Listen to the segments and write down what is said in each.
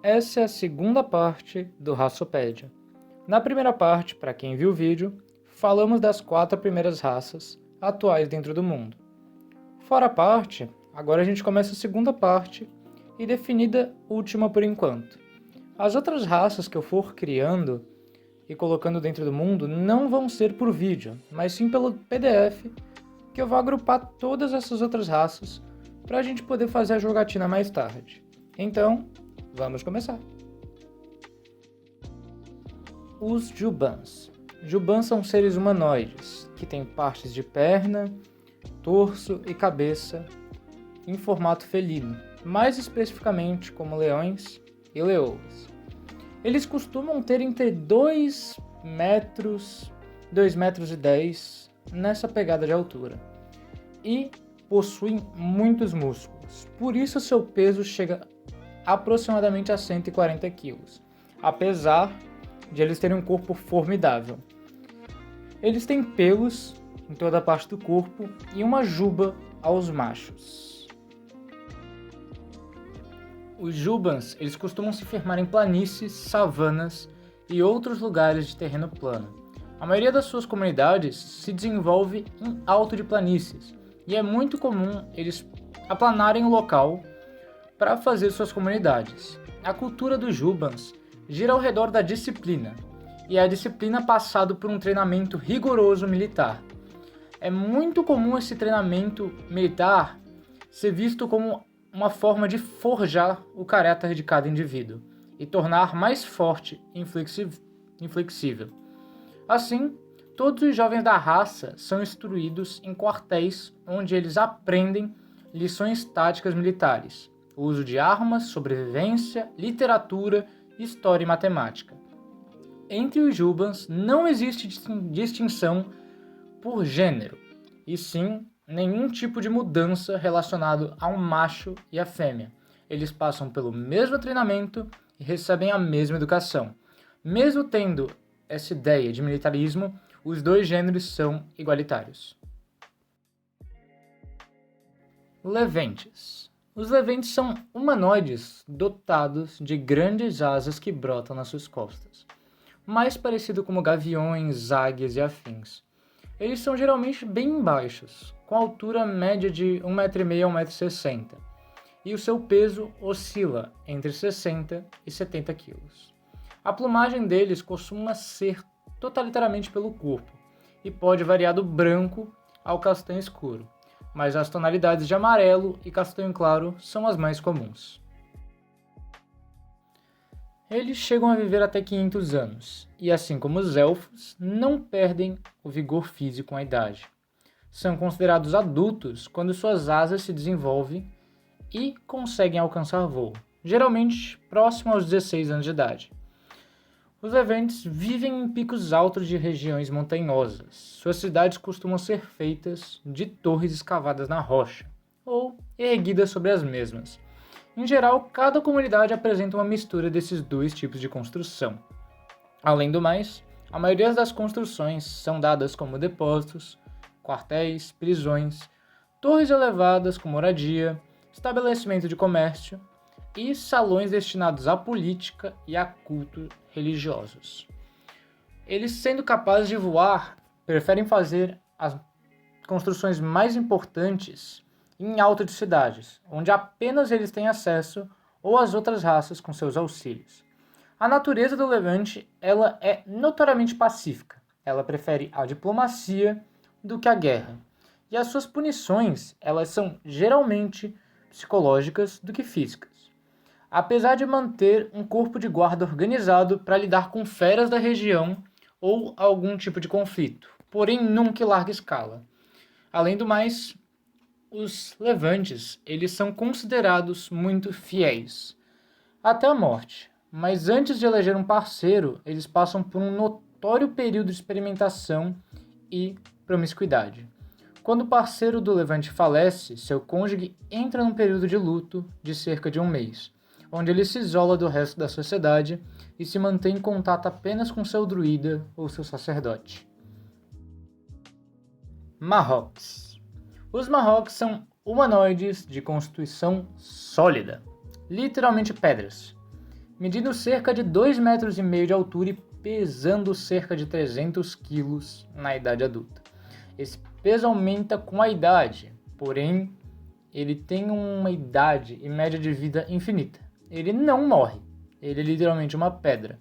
essa é a segunda parte do Raçopédia. Na primeira parte, para quem viu o vídeo, falamos das 4 primeiras raças atuais dentro do mundo. Fora a parte, agora a gente começa a segunda parte e definida última por enquanto. As outras raças que eu for criando e colocando dentro do mundo não vão ser por vídeo, mas sim pelo PDF, que eu vou agrupar todas essas outras raças para a gente poder fazer a jogatina mais tarde. Então, vamos começar. Os Jubans. Jubans são seres humanoides, que têm partes de perna, torso e cabeça em formato felino, mais especificamente como leões e leoas. Eles costumam ter entre 2 metros, 2 metros e 10 nessa pegada de altura e possuem muitos músculos, por isso seu peso chega aproximadamente a 140 kg, apesar de eles terem um corpo formidável. Eles têm pelos em toda a parte do corpo e uma juba aos machos. Os Jubans, eles costumam se firmar em planícies, savanas e outros lugares de terreno plano. A maioria das suas comunidades se desenvolve em alto de planícies, e é muito comum eles aplanarem o local para fazer suas comunidades. A cultura dos Jubans gira ao redor da disciplina, e a disciplina passado por um treinamento rigoroso militar. É muito comum esse treinamento militar ser visto como uma forma de forjar o caráter de cada indivíduo e tornar mais forte e inflexível. Assim, todos os jovens da raça são instruídos em quartéis onde eles aprendem lições táticas militares, o uso de armas, sobrevivência, literatura, história e matemática. Entre os Jubans não existe distinção por gênero, e sim nenhum tipo de mudança relacionado ao macho e à fêmea. Eles passam pelo mesmo treinamento e recebem a mesma educação. Mesmo tendo essa ideia de militarismo, os dois gêneros são igualitários. Leventes. Os leventes são humanoides dotados de grandes asas que brotam nas suas costas, mais parecido como gaviões, águias e afins. Eles são geralmente bem baixos, com altura média de 1,5 m a 1,60 m, e o seu peso oscila entre 60 e 70 kg. A plumagem deles costuma ser totalitariamente pelo corpo, e pode variar do branco ao castanho escuro, mas as tonalidades de amarelo e castanho claro são as mais comuns. Eles chegam a viver até 500 anos, e assim como os elfos, não perdem o vigor físico com a idade. São considerados adultos quando suas asas se desenvolvem e conseguem alcançar voo, geralmente próximo aos 16 anos de idade. Os leventes vivem em picos altos de regiões montanhosas. Suas cidades costumam ser feitas de torres escavadas na rocha, ou erguidas sobre as mesmas. Em geral, cada comunidade apresenta uma mistura desses dois tipos de construção. Além do mais, a maioria das construções são dadas como depósitos, quartéis, prisões, torres elevadas com moradia, estabelecimento de comércio e salões destinados à política e a cultos religiosos. Eles, sendo capazes de voar, preferem fazer as construções mais importantes em alto de cidades, onde apenas eles têm acesso, ou as outras raças com seus auxílios. A natureza do levante ela é notoriamente pacífica. Ela prefere a diplomacia do que a guerra. E as suas punições elas são geralmente psicológicas do que físicas. Apesar de manter um corpo de guarda organizado para lidar com feras da região ou algum tipo de conflito, porém nunca em larga escala. Além do mais, os levantes, eles são considerados muito fiéis, até a morte, mas antes de eleger um parceiro, eles passam por um notório período de experimentação e promiscuidade. Quando o parceiro do levante falece, seu cônjuge entra num período de luto de cerca de 1 mês, onde ele se isola do resto da sociedade e se mantém em contato apenas com seu druida ou seu sacerdote. Marrocos. Os Marrocos são humanoides de constituição sólida, literalmente pedras. medindo cerca de 2,5 metros de altura e pesando cerca de 300 quilos na idade adulta. Esse peso aumenta com a idade, porém, ele tem uma idade e média de vida infinita. Ele não morre, ele é literalmente uma pedra.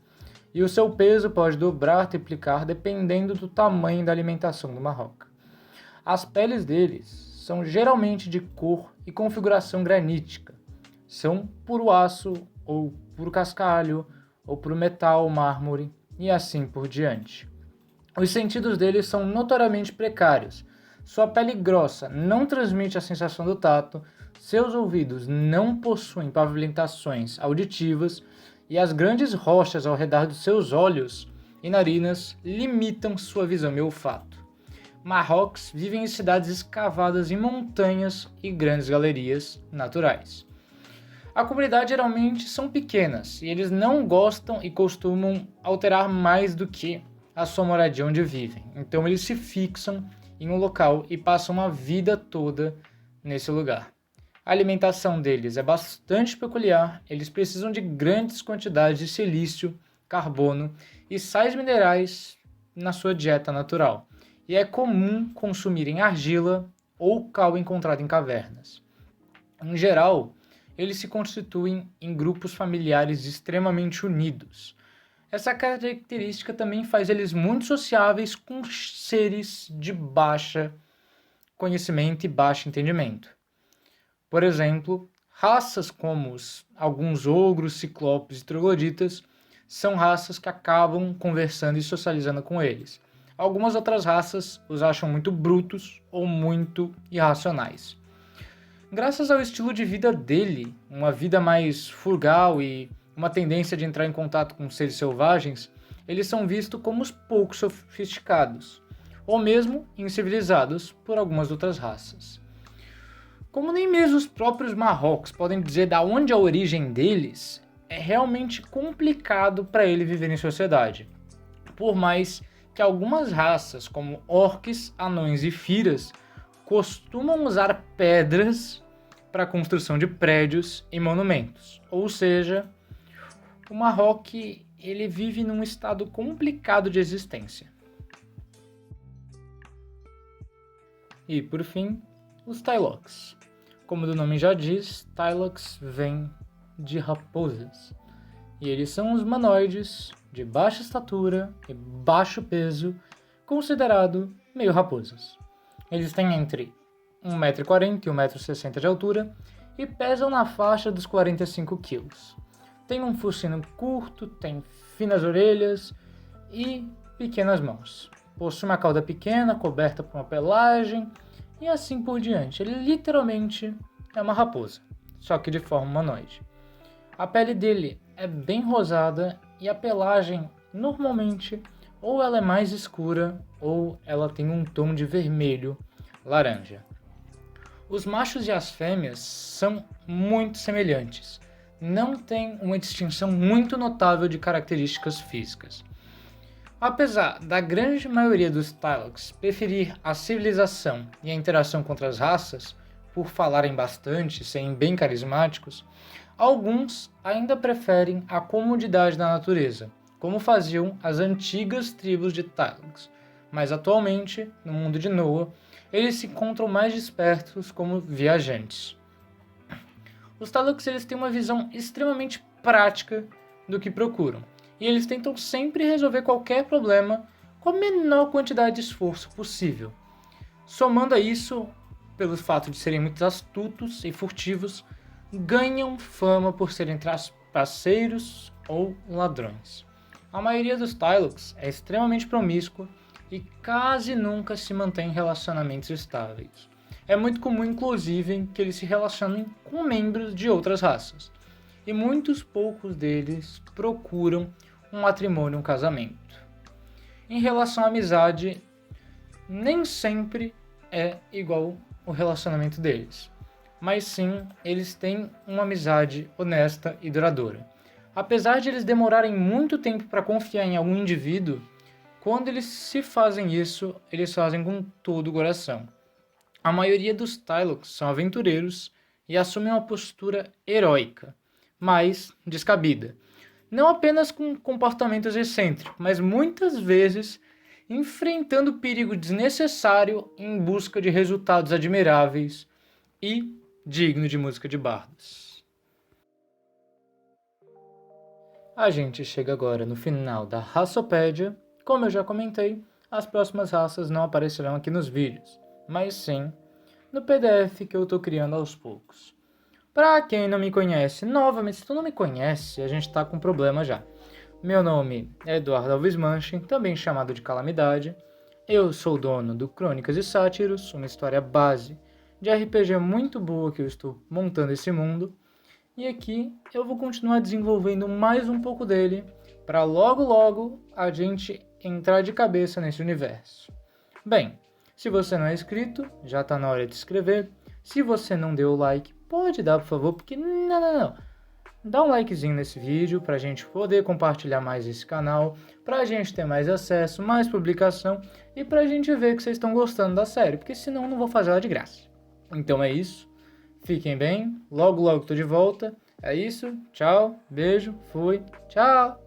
E o seu peso pode dobrar, triplicar, dependendo do tamanho da alimentação de uma roca. As peles deles são geralmente de cor e configuração granítica. São puro aço, ou puro cascalho, ou puro metal, mármore, e assim por diante. Os sentidos deles são notoriamente precários. Sua pele grossa não transmite a sensação do tato, seus ouvidos não possuem pavimentações auditivas e as grandes rochas ao redor dos seus olhos e narinas limitam sua visão e olfato. Marrocos vivem em cidades escavadas em montanhas e grandes galerias naturais. A comunidade geralmente são pequenas e eles não gostam e costumam alterar mais do que a sua moradia onde vivem. Então eles se fixam em um local e passam a vida toda nesse lugar. A alimentação deles é bastante peculiar, eles precisam de grandes quantidades de silício, carbono e sais minerais na sua dieta natural. E é comum consumirem argila ou cal encontrado em cavernas. Em geral, eles se constituem em grupos familiares extremamente unidos. Essa característica também faz eles muito sociáveis com seres de baixo conhecimento e baixo entendimento. Por exemplo, raças como alguns ogros, ciclopes e trogloditas são raças que acabam conversando e socializando com eles. Algumas outras raças os acham muito brutos ou muito irracionais. Graças ao estilo de vida dele, uma vida mais frugal e uma tendência de entrar em contato com seres selvagens, eles são vistos como os pouco sofisticados, ou mesmo incivilizados por algumas outras raças. Como nem mesmo os próprios Marrocos podem dizer da onde a origem deles, é realmente complicado para ele viver em sociedade. Por mais que algumas raças, como orques, anões e firas, costumam usar pedras para a construção de prédios e monumentos. Ou seja, o Marrocos ele vive num estado complicado de existência. E, por fim, os Tylocs. Como o nome já diz, Tylocs vem de raposas. E eles são os humanoides de baixa estatura e baixo peso, considerado meio raposas. Eles têm entre 1,40 m e 1,60 m de altura e pesam na faixa dos 45 kg. Tem um focinho curto, tem finas orelhas e pequenas mãos. Possui uma cauda pequena, coberta por uma pelagem e assim por diante. Ele literalmente é uma raposa, só que de forma humanoide. A pele dele é bem rosada e a pelagem, normalmente, ou ela é mais escura ou ela tem um tom de vermelho laranja. Os machos e as fêmeas são muito semelhantes. Não tem uma distinção muito notável de características físicas. Apesar da grande maioria dos Tylocs preferir a civilização e a interação com outras raças, por falarem bastante e serem bem carismáticos, alguns ainda preferem a comodidade da natureza, como faziam as antigas tribos de Tylocs. Mas atualmente, no mundo de Noah, eles se encontram mais dispersos como viajantes. Os Tylocs eles têm uma visão extremamente prática do que procuram, e eles tentam sempre resolver qualquer problema com a menor quantidade de esforço possível. Somando a isso, pelo fato de serem muito astutos e furtivos, ganham fama por serem trapaceiros ou ladrões. A maioria dos Tylocs é extremamente promíscua e quase nunca se mantém em relacionamentos estáveis. É muito comum, inclusive, que eles se relacionem com membros de outras raças, e muitos poucos deles procuram um matrimônio, um casamento. Em relação à amizade, nem sempre é igual o relacionamento deles, mas sim, eles têm uma amizade honesta e duradoura. Apesar de eles demorarem muito tempo para confiar em algum indivíduo, quando eles se fazem isso, eles fazem com todo o coração. A maioria dos Tylocs são aventureiros e assumem uma postura heróica, mas descabida. não apenas com comportamentos excêntricos, mas muitas vezes enfrentando perigo desnecessário em busca de resultados admiráveis e dignos de música de bardos. A gente chega agora no final da Raçopédia. Como eu já comentei, as próximas raças não aparecerão aqui nos vídeos, mas sim no PDF que eu estou criando aos poucos. Para quem não me conhece, novamente, se tu não me conhece, a gente está com problema já. Meu nome é Eduardo Alves Manchin, também chamado de Calamidade. Eu sou dono do Crônicas e Sátiros, uma história base de RPG muito boa que eu estou montando esse mundo. E aqui eu vou continuar desenvolvendo mais um pouco dele para logo logo a gente entrar de cabeça nesse universo. Bem, se você não é inscrito, já está na hora de se inscrever. Se você não deu o like, pode dar, por favor, porque não. Dá um likezinho nesse vídeo para a gente poder compartilhar mais esse canal, para a gente ter mais acesso, mais publicação e para a gente ver que vocês estão gostando da série, porque senão eu não vou fazer ela de graça. Então é isso, fiquem bem, logo tô de volta, é isso, tchau, beijo, fui, tchau!